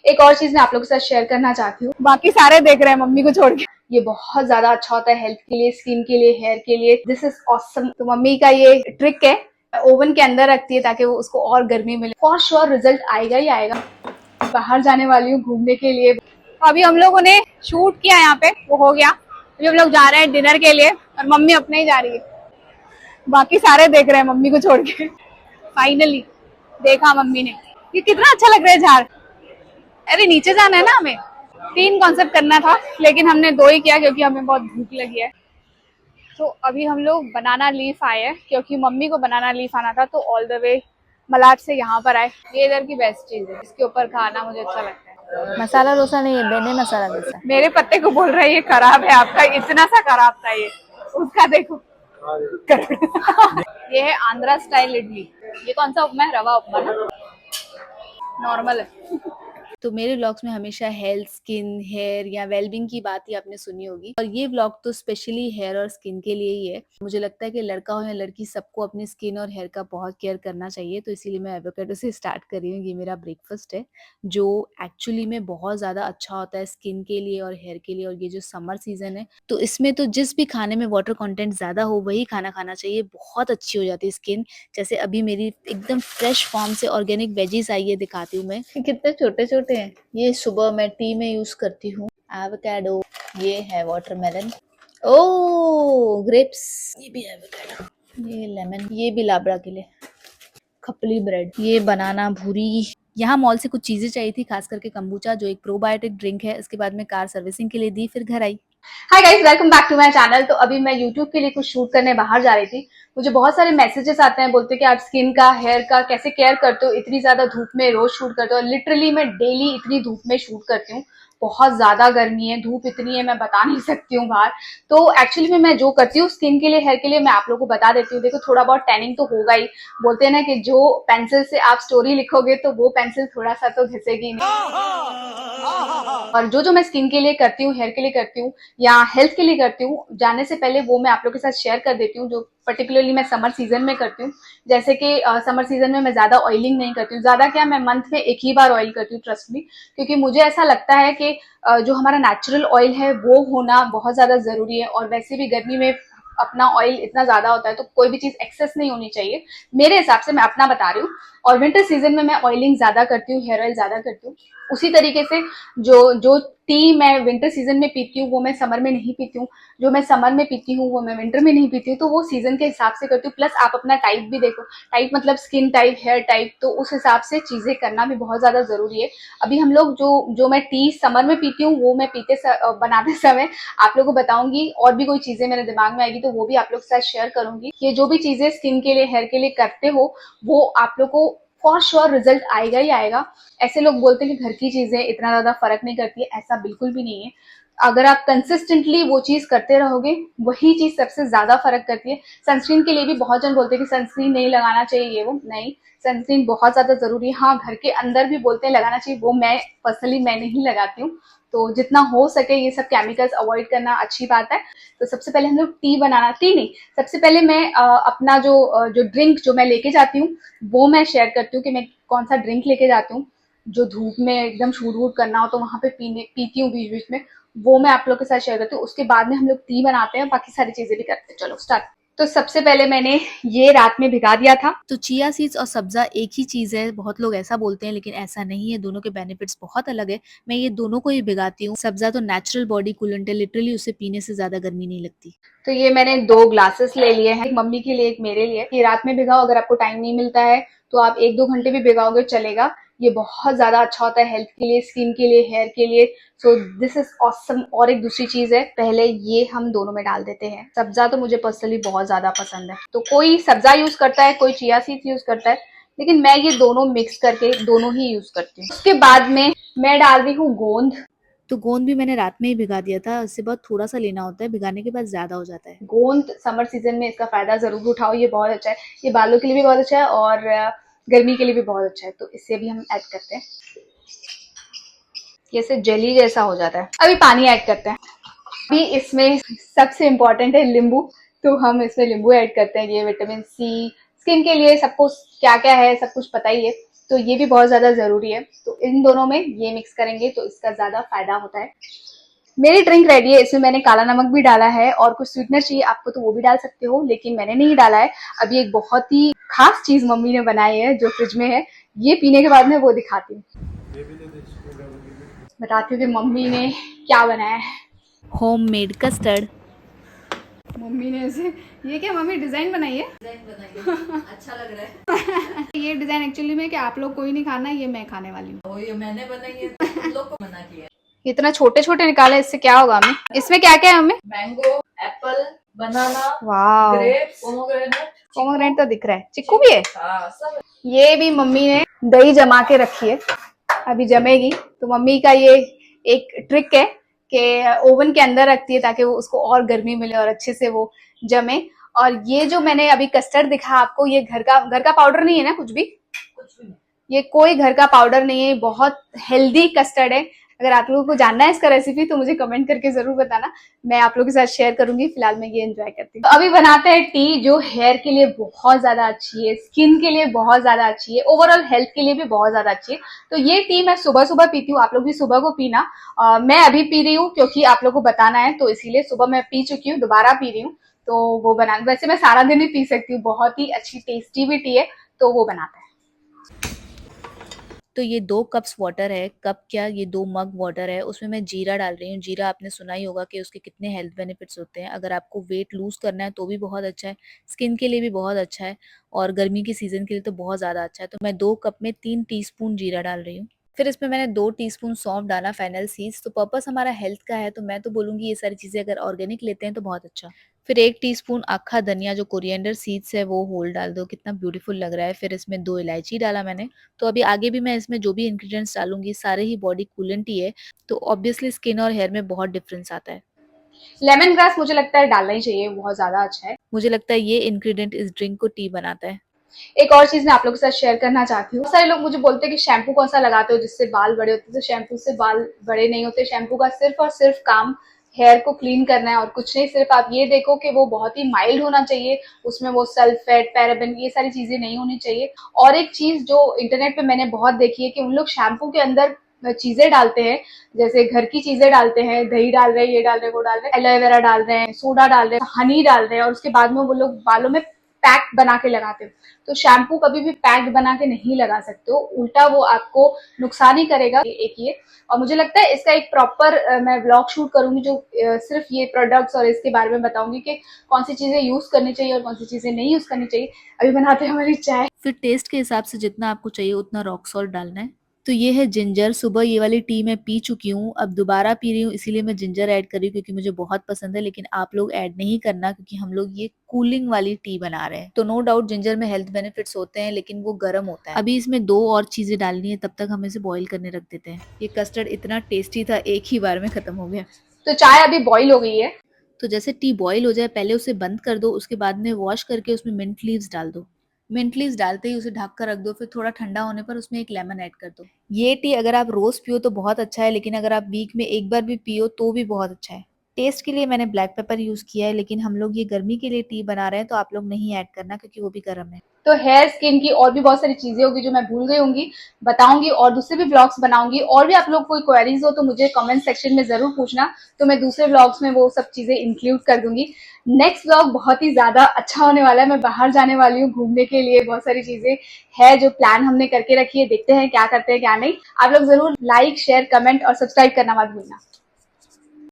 एक और चीज मैं आप लोगों के साथ शेयर करना चाहती हूँ। बाकी सारे देख रहे हैं मम्मी को छोड़ के। ये बहुत ज्यादा अच्छा होता है हेल्थ के लिए, स्किन के लिए, हेयर के लिए। This is awesome. तो मम्मी का ये ट्रिक है, ओवन के अंदर रखती है ताकि वो उसको और गर्मी मिले। फॉर श्योर रिजल्ट आएगा ही आएगा। बाहर जाने वाली हूँ घूमने के लिए। अभी हम लोगों ने शूट किया यहाँ पे, वो हो गया। अभी हम लोग जा रहे हैं डिनर के लिए और मम्मी अपने ही जा रही है। बाकी सारे देख रहे हैं मम्मी को छोड़ के। फाइनली देखा मम्मी ने। ये कितना अच्छा लग रहा है झाड़। अरे नीचे जाना है ना हमें। 3 कॉन्सेप्ट करना था लेकिन हमने 2 ही किया क्योंकि हमें बहुत भूख लगी है। तो अभी हम लोग बनाना लीफ आए हैं क्योंकि मम्मी को बनाना लीफ आना था, तो ऑल द वे मलाड से यहाँ पर आए। ये इधर की बेस्ट चीज है, इसके ऊपर खाना मुझे अच्छा लगता है। मसाला डोसा नहीं है, बेने मसाला डोसा। मेरे पत्ते को बोल रहा है ये खराब है आपका, इतना सा खराब था ये। उसका देखो। ये है आंध्रा स्टाइल इडली। ये कौन सा उपमा है? रवा उपमा ना, नॉर्मल है। तो मेरे व्लॉग्स में हमेशा हेल्थ, स्किन, हेयर या वेलबींग की बात ही आपने सुनी होगी, और ये व्लॉग तो स्पेशली हेयर और स्किन के लिए ही है। मुझे लगता है कि लड़का हो या लड़की, सबको अपनी स्किन और हेयर का बहुत केयर करना चाहिए, तो इसीलिए मैं एवोकाडो से स्टार्ट कर रही हूँ। ये मेरा ब्रेकफास्ट है जो एक्चुअली में बहुत ज़्यादा अच्छा होता है स्किन के लिए और हेयर के लिए। और ये जो समर सीजन है तो इसमें तो जिस भी खाने में वाटर कंटेंट ज़्यादा हो वही खाना खाना चाहिए, बहुत अच्छी हो जाती है स्किन। जैसे अभी मेरी एकदम फ्रेश फॉर्म से ऑर्गेनिक वेजीज आई है, दिखाती हूँ मैं। कितने छोटे छोटे हैं। ये सुबह मैं टी में यूज करती हूँ। एवोकाडो, ये है वाटरमेलन, ओ ग्रेप्स, ये भी एवोकाडो, ये लेमन, ये भी लाबड़ा के लिए, खपली ब्रेड, ये बनाना भूरी। यहाँ मॉल से कुछ चीजें चाहिए थी, खास करके कंबूचा जो एक प्रोबायोटिक ड्रिंक है। इसके बाद में कार सर्विसिंग के लिए दी, फिर घर आई। Hi guys, welcome back to my channel. तो अभी मैं यूट्यूब के लिए कुछ शूट करने बाहर जा रही थी। मुझे बहुत सारे मैसेजेस आते हैं, बोलते हैं कि आप स्किन का, हेयर का कैसे केयर करते हो, इतनी ज्यादा धूप में रोज शूट करते हो। और लिटरली मैं डेली इतनी धूप में शूट करती हूँ। बहुत ज्यादा गर्मी है, धूप इतनी है, मैं बता नहीं सकती हूँ बाहर। तो एक्चुअली में मैं जो करती हूँ स्किन के लिए, हेयर के लिए, मैं आप लोगों को बता देती हूँ। देखो, थोड़ा बहुत टैनिंग तो होगा ही। बोलते हैं ना कि जो पेंसिल से आप स्टोरी लिखोगे तो वो पेंसिल थोड़ा सा तो घिसेगी नहीं। और जो मैं स्किन के लिए करती हूँ, हेयर के लिए करती हूँ या हेल्थ के लिए करती हूँ, जाने से पहले वो मैं आप लोगों के साथ शेयर कर देती हूँ, जो पर्टिकुलरली मैं समर सीजन में करती हूँ। जैसे कि समर सीजन में मैं ज्यादा ऑयलिंग नहीं करती हूँ। ज्यादा क्या, मैं मंथ में एक ही बार ऑयल करती हूँ, ट्रस्ट मी। क्योंकि मुझे ऐसा लगता है कि जो हमारा नेचुरल ऑयल है वो होना बहुत ज्यादा जरूरी है। और वैसे भी गर्मी में अपना ऑयल इतना ज्यादा होता है तो कोई भी चीज एक्सेस नहीं होनी चाहिए, मेरे हिसाब से। मैं अपना बता रही हूँ। और विंटर सीजन में मैं ऑयलिंग ज्यादा करती हूँ, हेयर ऑयल ज्यादा करती हूँ। उसी तरीके से जो जो टी मैं विंटर सीजन में पीती हूँ वो मैं समर में नहीं पीती हूँ। जो मैं समर में पीती हूँ वो मैं विंटर में नहीं पीती हूँ। तो वो सीजन के हिसाब से करती हूँ। प्लस आप अपना टाइप भी देखो, टाइप मतलब स्किन टाइप, हेयर टाइप, तो उस हिसाब से चीजें करना भी बहुत ज्यादा जरूरी है। अभी हम लोग जो मैं टी समर में पीती हूँ वो मैं बनाते समय आप लोगों को बताऊंगी। और भी कोई चीजें मेरे दिमाग में आएगी तो वो भी आप लोग के साथ शेयर करूंगी। ये जो भी चीजें स्किन के लिए, हेयर के लिए करते हो वो आप लोग को फॉर श्योर रिजल्ट आएगा ही आएगा। ऐसे लोग बोलते हैं कि घर की चीजें इतना ज्यादा फर्क नहीं करती है, ऐसा बिल्कुल भी नहीं है। अगर आप कंसिस्टेंटली वो चीज करते रहोगे वही चीज सबसे ज्यादा फर्क करती है। सनस्क्रीन के लिए भी बहुत जन बोलते हैं कि सनस्क्रीन नहीं लगाना चाहिए, ये वो नहीं, सनस्क्रीन बहुत ज्यादा जरूरी है। हाँ, घर के अंदर भी बोलते हैं लगाना चाहिए, वो मैं पर्सनली मैं नहीं लगाती हूँ। तो जितना हो सके ये सब केमिकल्स अवॉइड करना अच्छी बात है। तो सबसे पहले हम लोग टी बनाना, टी नहीं, सबसे पहले मैं अपना जो ड्रिंक जो मैं लेके जाती हूँ वो मैं शेयर करती हूँ कि मैं कौन सा ड्रिंक लेके जाती हूँ। जो धूप में एकदम शूट वूट करना हो तो वहां पे पीती हूँ बीच बीच में, वो मैं आप लोग के साथ शेयर करती हूँ। उसके बाद में हम लोग टी बनाते हैं, बाकी सारी चीजें भी करते हैं। चलो स्टार्ट। तो सबसे पहले मैंने ये रात में भिगा दिया था। तो चिया सीड्स और सब्जा एक ही चीज है, बहुत लोग ऐसा बोलते हैं लेकिन ऐसा नहीं है, दोनों के बेनिफिट्स बहुत अलग है। मैं ये दोनों को ही भिगाती हूँ। सब्जा तो नेचुरल बॉडी कूलेंट है, लिटरली उसे पीने से ज्यादा गर्मी नहीं लगती। तो ये मैंने 2 ग्लासेस ले लिए हैं, एक मम्मी के लिए, एक मेरे लिए। ये रात में भिगाओ, अगर आपको टाइम नहीं मिलता है तो आप 1-2 घंटे भी भिगाओगे चलेगा। ये बहुत ज्यादा अच्छा होता है हेल्थ के लिए, स्किन के लिए, हेयर के लिए। So this is awesome. और एक दूसरी चीज है, पहले ये हम दोनों में डाल देते हैं। सब्जा तो मुझे पर्सनली बहुत ज्यादा पसंद है, तो कोई सब्जा यूज करता है, कोई चिया सीड्स यूज करता है, लेकिन मैं ये दोनों मिक्स करके दोनों ही यूज करती हूँ। उसके बाद में मैं डाल रही हूँ गोंद। तो गोंद भी मैंने रात में ही भिगा दिया था, उससे बहुत थोड़ा सा लेना होता है, भिगाने के बाद ज्यादा हो जाता है। गोंद समर सीजन में इसका फायदा जरूर उठाओ, ये बहुत अच्छा है। ये बालों के लिए भी बहुत अच्छा है और गर्मी के लिए भी बहुत अच्छा है। तो इससे भी हम ऐड करते हैं, जैसे जेली जैसा हो जाता है। अभी पानी ऐड करते हैं। अभी इसमें सबसे इम्पोर्टेंट है नींबू, तो हम इसमें नींबू ऐड करते हैं। ये विटामिन सी, स्किन के लिए, सबको क्या क्या है सब कुछ पता ही है। तो ये भी बहुत ज्यादा जरूरी है। तो इन दोनों में ये मिक्स करेंगे तो इसका ज्यादा फायदा होता है। मेरी ड्रिंक रेडी है, इसमें मैंने काला नमक भी डाला है और कुछ स्वीटनर चाहिए आपको तो वो भी डाल सकते हो, लेकिन मैंने नहीं डाला है। अभी एक बहुत ही खास चीज मम्मी ने बनाई है जो फ्रिज में है, ये पीने के बाद मैं वो दिखाती हूँ, बताती हूँ कि मम्मी ने क्या बनाया है। Homemade custard. मम्मी ने ऐसे, ये क्या मम्मी डिजाइन बनाई है? अच्छा लग रहा है। ये डिजाइन एक्चुअली में कि आप लोग कोई नहीं खाना, ये मैं खाने वाली हूँ। ये मैंने बनाई है, तुम लोग को मना किया है। इतना छोटे छोटे निकाले, इससे क्या होगा हमें? इसमें क्या क्या है हमें? मैंगो, एप्पल, बनाना, वाह, ग्रेप्स, पोमोग्रेनेट। पोमोग्रेनेट तो दिख रहा है, चिक्कू भी है। हाँ, सब। ये भी मम्मी ने दही जमा के रखी है, अभी जमेगी। तो मम्मी का ये एक ट्रिक है कि ओवन के अंदर रखती है ताकि वो उसको और गर्मी मिले और अच्छे से वो जमे। और ये जो मैंने अभी कस्टर्ड दिखा आपको, ये घर का पाउडर नहीं है ना, कुछ भी नहीं। ये कोई घर का पाउडर नहीं है, बहुत हेल्दी कस्टर्ड है। अगर आप लोगों को जानना है इसका रेसिपी तो मुझे कमेंट करके जरूर बताना, मैं आप लोगों के साथ शेयर करूंगी। फिलहाल मैं ये एंजॉय करती हूँ। तो अभी बनाते हैं टी, जो हेयर के लिए बहुत ज्यादा अच्छी है, स्किन के लिए बहुत ज्यादा अच्छी है, ओवरऑल हेल्थ के लिए भी बहुत ज्यादा अच्छी है। तो ये टी मैं सुबह सुबह पीती हूँ, आप लोग भी सुबह को पीना। मैं अभी पी रही हूँ क्योंकि आप लोग को बताना है, तो इसीलिए सुबह मैं पी चुकी हूँ, दोबारा पी रही हूँ। तो वो बना, वैसे मैं सारा दिन ही पी सकती हूँ, बहुत ही अच्छी टेस्टी भी टी है, तो वो बनाते हैं। तो ये 2 कप्स वाटर है, कप क्या, ये 2 मग वाटर है, उसमें मैं जीरा डाल रही हूँ। जीरा आपने सुना ही होगा कि उसके कितने हेल्थ बेनिफिट्स होते हैं। अगर आपको वेट लूज करना है तो भी बहुत अच्छा है, स्किन के लिए भी बहुत अच्छा है और गर्मी के सीजन के लिए तो बहुत ज़्यादा अच्छा है। तो मैं 2 कप में 3 टीस्पून जीरा डाल रही हूँ। फिर इसमें मैंने 2 टीस्पून सौंफ डाला, फेनल सीड्स। तो पर्पस हमारा हेल्थ का है, तो मैं तो बोलूँगी ये सारी चीज़ें अगर ऑर्गेनिक लेते हैं तो बहुत अच्छा। फिर 1 टीस्पून अक्खा धनिया जो कोरिएंडर सीड्स है वो होल डाल दो, कितना ब्यूटीफुल लग रहा है। फिर इसमें 2 इलायची डाला मैंने। तो अभी आगे भी मैं इसमें जो भी इंग्रेडिएंट्स डालूंगी सारे ही बॉडी कूलेंट ही है, तो ऑब्वियसली स्किन और हेयर में बहुत डिफरेंस आता है। लेमन ग्रास मुझे लगता है डालना ही चाहिए, बहुत ज्यादा अच्छा है। मुझे लगता है ये इंग्रेडिएंट इस ड्रिंक को टी बनाता है। एक और चीज मैं आप लोगों के साथ शेयर करना चाहती हूँ। सारे लोग मुझे बोलते हैं कि शैम्पू कौन सा लगाते हो जिससे बाल बड़े होते हैं, तो शैम्पू से बाल बड़े नहीं होते। शैम्पू का सिर्फ और सिर्फ काम हेयर को क्लीन करना है और कुछ नहीं। सिर्फ आप ये देखो कि वो बहुत ही माइल्ड होना चाहिए, उसमें वो सल्फेट, पैराबेन, ये सारी चीजें नहीं होनी चाहिए। और एक चीज जो इंटरनेट पे मैंने बहुत देखी है कि उन लोग शैम्पू के अंदर चीजें डालते हैं, जैसे घर की चीजें डालते हैं, दही डाल रहे हैं, ये डाल रहे हैं, वो डाल रहे हैं, एलोवेरा डाल रहे हैं, सोडा डाल रहे हैं, हनी डाल रहे हैं, और उसके बाद में वो लोग बालों में पैक बना के लगाते हैं। तो शैम्पू कभी भी पैक्ड बना के नहीं लगा सकते हो, उल्टा वो आपको नुकसान ही करेगा। एक ये, और मुझे लगता है इसका एक प्रॉपर मैं व्लॉग शूट करूंगी जो सिर्फ ये प्रोडक्ट्स और इसके बारे में बताऊंगी कि कौन सी चीजें यूज करनी चाहिए और कौन सी चीजें नहीं यूज करनी चाहिए। अभी बनाते हैं हमारी चाय। फिर टेस्ट के हिसाब से जितना आपको चाहिए उतना रॉक सॉल्ट डालना है। तो ये है जिंजर। सुबह ये वाली टी मैं पी चुकी हूँ, अब दोबारा पी रही हूँ, इसीलिए मैं जिंजर ऐड कर रही हूँ क्योंकि मुझे बहुत पसंद है। लेकिन आप लोग ऐड नहीं करना क्योंकि हम लोग ये कूलिंग वाली टी बना रहे हैं। तो नो डाउट जिंजर में हेल्थ बेनिफिट्स होते हैं, लेकिन वो गर्म होता है। अभी इसमें 2 और चीजें डालनी है, तब तक हम इसे बॉईल करने रख देते हैं। ये कस्टर्ड इतना टेस्टी था, एक ही बार में खत्म हो गया। तो चाय अभी बॉईल हो गई है। तो जैसे टी बॉईल हो जाए पहले उसे बंद कर दो, उसके बाद में वॉश करके उसमें मिंट लीव्स डाल दो। मिंट लीव्स डालते ही उसे ढक कर रख दो, फिर थोड़ा ठंडा होने पर उसमें एक लेमन ऐड कर दो। ये टी अगर आप रोज पियो तो बहुत अच्छा है, लेकिन अगर आप वीक में एक बार भी पियो तो भी बहुत अच्छा है। टेस्ट के लिए मैंने ब्लैक पेपर यूज किया है, लेकिन हम लोग ये गर्मी के लिए टी बना रहे हैं तो आप लोग नहीं ऐड करना क्योंकि वो भी गर्म है। तो हेयर स्किन की और भी बहुत सारी चीजें होगी जो मैं भूल गई होंगी, बताऊंगी, और दूसरे भी ब्लॉग्स बनाऊंगी। और भी आप लोग कोई क्वेरीज हो तो मुझे कमेंट सेक्शन में जरूर पूछना, तो मैं दूसरे ब्लॉग्स में वो सब चीजें इंक्लूड कर दूंगी। नेक्स्ट ब्लॉग बहुत ही ज्यादा अच्छा होने वाला है, मैं बाहर जाने वाली हूँ घूमने के लिए, बहुत सारी चीजें है जो प्लान हमने करके रखी है, देखते हैं क्या करते हैं क्या नहीं। आप लोग जरूर लाइक, शेयर, कमेंट और सब्सक्राइब करना मत भूलना।